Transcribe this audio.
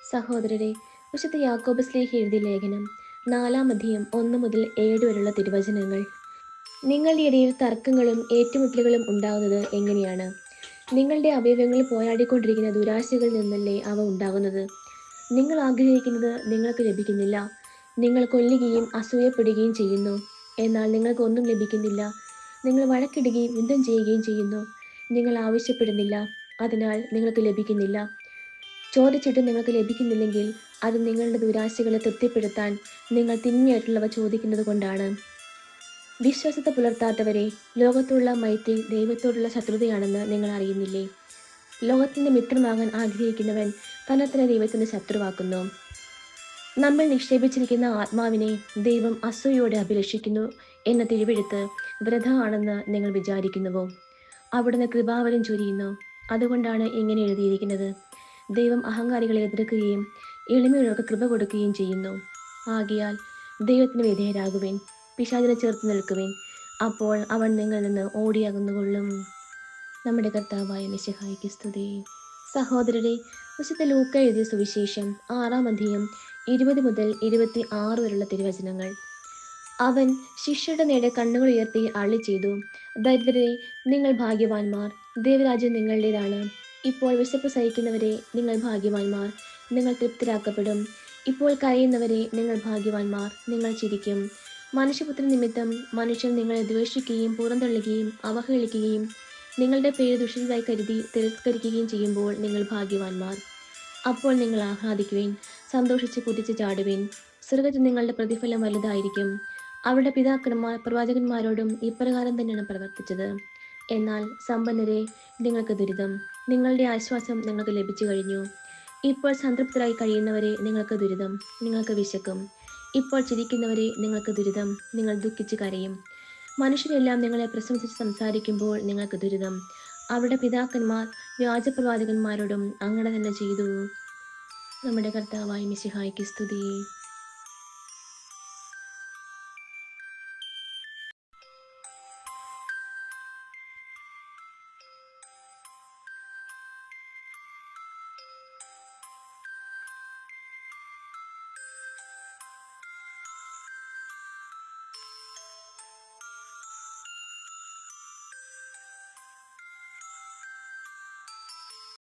സഹോദരരെ, വിശുദ്ധ യാക്കോബ് ശ്ലീഹ എഴുതിയ ലേഖനം 4-ാം അധ്യായം 1 മുതൽ 7 വരെയുള്ള തിരുവചനങ്ങൾ. നിങ്ങളുടെ ഇടയിൽ തർക്കങ്ങളും ഏറ്റുമുട്ടലുകളും ഉണ്ടാകുന്നത് എങ്ങനെയാണ്? നിങ്ങളുടെ അവയവങ്ങളിൽ പോരാടിക്കൊണ്ടിരിക്കുന്ന ദുരാശകളിൽ നിന്നല്ലേ അവ ഉണ്ടാകുന്നത്? നിങ്ങൾ ആഗ്രഹിക്കുന്നത് നിങ്ങൾക്ക് ലഭിക്കുന്നില്ല. നിങ്ങൾ കൊല്ലുകയും അസൂയപ്പെടുകയും ചെയ്യുന്നു, എന്നാൽ നിങ്ങൾക്ക് ഒന്നും ലഭിക്കുന്നില്ല. നിങ്ങൾ വഴക്കിടുകയും യുദ്ധം ചെയ്യുകയും ചെയ്യുന്നു. നിങ്ങൾ ആവശ്യപ്പെടുന്നില്ല, അതിനാൽ നിങ്ങൾക്ക് ലഭിക്കുന്നില്ല. ചോദിച്ചിട്ട് നിങ്ങൾക്ക് ലഭിക്കുന്നില്ലെങ്കിൽ അത് നിങ്ങളുടെ ദുരാശകളെ തൃപ്തിപ്പെടുത്താൻ നിങ്ങൾ തിന്മയായിട്ടുള്ളവ ചോദിക്കുന്നത് കൊണ്ടാണ്. വിശ്വാസത്തെ പുലർത്താത്തവരെ, ലോകത്തോടുള്ള മൈത്രി ദൈവത്തോടുള്ള ശത്രുതയാണെന്ന് നിങ്ങൾ അറിയുന്നില്ലേ? ലോകത്തിന്റെ മിത്രമാകാൻ ആഗ്രഹിക്കുന്നവൻ തന്നെ ദൈവത്തിന്റെ ശത്രുവാക്കുന്നു. നമ്മൾ നിക്ഷേപിച്ചിരിക്കുന്ന ആത്മാവിനെ ദൈവം അസൂയോടെ അഭിലഷിക്കുന്നു എന്ന തിരുവെഴുത്ത് വൃഥ ആണെന്ന് നിങ്ങൾ വിചാരിക്കുന്നുവോ? അവിടുന്ന് കൃപാവരം ചൊരിയുന്നു. അതുകൊണ്ടാണ് ഇങ്ങനെ എഴുതിയിരിക്കുന്നത്: ദൈവം അഹങ്കാരികളെ എതിർക്കുകയും എളിമയുള്ളവർക്ക് കൃപ കൊടുക്കുകയും ചെയ്യുന്നു. ആകയാൽ ദൈവത്തിന് വിധേയരാകുവിൻ, പിശാചിനെ ചേർത്ത് നിൽക്കുവിൻ, അപ്പോൾ അവൻ നിങ്ങളിൽ നിന്ന് ഓടിയകന്നുകൊള്ളും. നമ്മുടെ കർത്താവായ മിശിഹായ്ക്ക് സ്തുതി. സഹോദരരെ, വിശുദ്ധ ലൂക്ക എഴുതിയ സുവിശേഷം 6-ാം അധ്യായം 20 മുതൽ 26 വരെയുള്ള തിരുവചനങ്ങൾ. അവൻ ശിഷ്യരുടെ നേരെ കണ്ണുകൾ ഉയർത്തി അരുളി ചെയ്തു: ദരിദ്രരെ, നിങ്ങൾ ഭാഗ്യവാന്മാർ, ദൈവരാജ്യം നിങ്ങളുടേതാണ്. ഇപ്പോൾ വിശപ്പ് സഹിക്കുന്നവരെ, നിങ്ങൾ ഭാഗ്യവാന്മാർ, നിങ്ങൾ തൃപ്തരാക്കപ്പെടും. ഇപ്പോൾ കരയുന്നവരെ, നിങ്ങൾ ഭാഗ്യവാന്മാർ, നിങ്ങൾ ചിരിക്കും. മനുഷ്യപുത്രൻ നിമിത്തം മനുഷ്യർ നിങ്ങളെ ദ്വേഷിക്കുകയും പുറന്തള്ളുകയും അവഹേളിക്കുകയും നിങ്ങളുടെ പേര് ദുഷിച്ചതായി കരുതി തിരസ്കരിക്കുകയും ചെയ്യുമ്പോൾ നിങ്ങൾ ഭാഗ്യവാന്മാർ. അപ്പോൾ നിങ്ങൾ ആഹ്ലാദിക്കുവിൻ, സന്തോഷിച്ച് കുതിച്ച് ചാടുവിൻ. സ്വർഗ്ഗത്തിൽ നിങ്ങളുടെ പ്രതിഫലം വലുതായിരിക്കും. അവരുടെ പിതാക്കന്മാർ പ്രവാചകന്മാരോടും ഇപ്രകാരം തന്നെയാണ് പ്രവർത്തിച്ചത്. എന്നാൽ സമ്പന്നരെ, നിങ്ങൾക്ക് ദുരിതം, നിങ്ങളുടെ ആശ്വാസം നിങ്ങൾക്ക് ലഭിച്ചു കഴിഞ്ഞു. ഇപ്പോൾ സംതൃപ്തരായി കഴിയുന്നവരെ, നിങ്ങൾക്ക് ദുരിതം, നിങ്ങൾക്ക് വിശക്കും. ഇപ്പോൾ ചിരിക്കുന്നവരെ, നിങ്ങൾക്ക് ദുരിതം, നിങ്ങൾ ദുഃഖിച്ച് കരയും. മനുഷ്യരെല്ലാം നിങ്ങളെ പ്രശംസിച്ച് സംസാരിക്കുമ്പോൾ നിങ്ങൾക്ക് ദുരിതം. അവരുടെ പിതാക്കന്മാർ വ്യാജപ്രവാചകന്മാരോടും അങ്ങനെ തന്നെ ചെയ്തു. നമ്മുടെ കർത്താവായ മിശിഹായ്ക്ക് സ്തുതി.